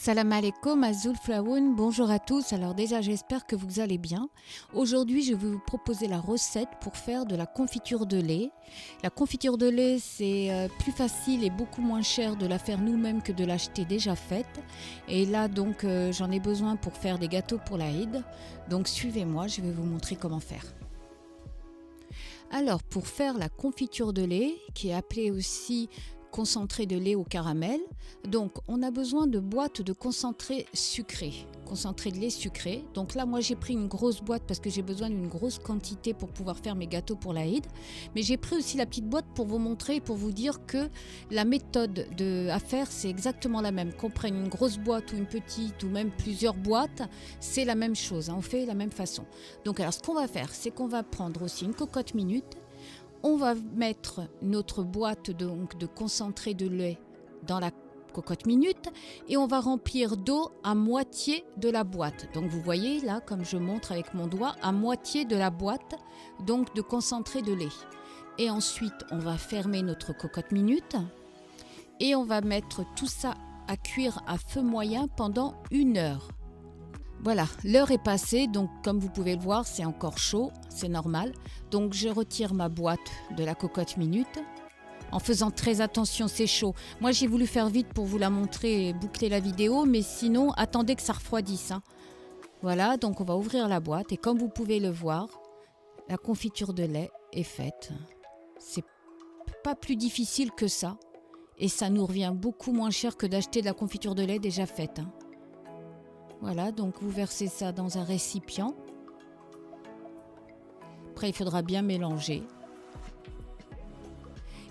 Salam alaikum, Azul Flaoun, bonjour à tous. Alors déjà j'espère que vous allez bien. Aujourd'hui je vais vous proposer la recette pour faire de la confiture de lait. La confiture de lait c'est plus facile et beaucoup moins cher de la faire nous-mêmes que de l'acheter déjà faite. Et là donc j'en ai besoin pour faire des gâteaux pour l'Aïd. Donc suivez-moi, je vais vous montrer comment faire. Alors pour faire la confiture de lait, qui est appelée aussi concentré de lait au caramel, donc on a besoin de boîtes de concentré sucré, concentré de lait sucré. Donc là moi j'ai pris une grosse boîte parce que j'ai besoin d'une grosse quantité pour pouvoir faire mes gâteaux pour l'Aïd, mais j'ai pris aussi la petite boîte pour vous montrer, pour vous dire que la méthode à faire c'est exactement la même. Qu'on prenne une grosse boîte ou une petite ou même plusieurs boîtes, c'est la même chose, hein, on fait la même façon. Donc alors ce qu'on va faire, c'est qu'on va prendre aussi une cocotte minute. On va mettre notre boîte de concentré de lait dans la cocotte minute et on va remplir d'eau à moitié de la boîte. Donc vous voyez là, comme je montre avec mon doigt, à moitié de la boîte donc de concentré de lait. Et ensuite, on va fermer notre cocotte minute et on va mettre tout ça à cuire à feu moyen pendant 1 heure. Voilà, l'heure est passée, donc comme vous pouvez le voir, c'est encore chaud, c'est normal. Donc je retire ma boîte de la cocotte minute, en faisant très attention, c'est chaud. Moi j'ai voulu faire vite pour vous la montrer et boucler la vidéo, mais sinon attendez que ça refroidisse. Voilà, donc on va ouvrir la boîte et comme vous pouvez le voir, la confiture de lait est faite. C'est pas plus difficile que ça et ça nous revient beaucoup moins cher que d'acheter de la confiture de lait déjà faite. Voilà, donc vous versez ça dans un récipient. Après, il faudra bien mélanger.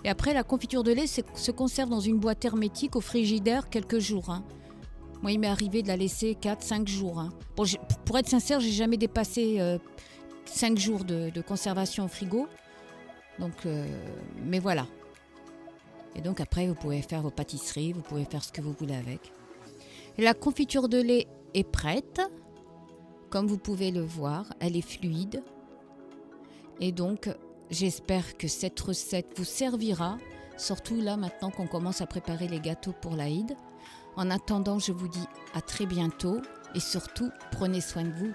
Et après, la confiture de lait se conserve dans une boîte hermétique au frigidaire quelques jours. Moi, il m'est arrivé de la laisser 4-5 jours. Bon, pour être sincère, j'ai jamais dépassé 5 jours de conservation au frigo. Donc, mais voilà. Et donc après, vous pouvez faire vos pâtisseries, vous pouvez faire ce que vous voulez avec. Et la confiture de lait est prête. Comme vous pouvez le voir, elle est fluide. Et donc, j'espère que cette recette vous servira, surtout là maintenant qu'on commence à préparer les gâteaux pour l'Aïd. En attendant, je vous dis à très bientôt et surtout, prenez soin de vous.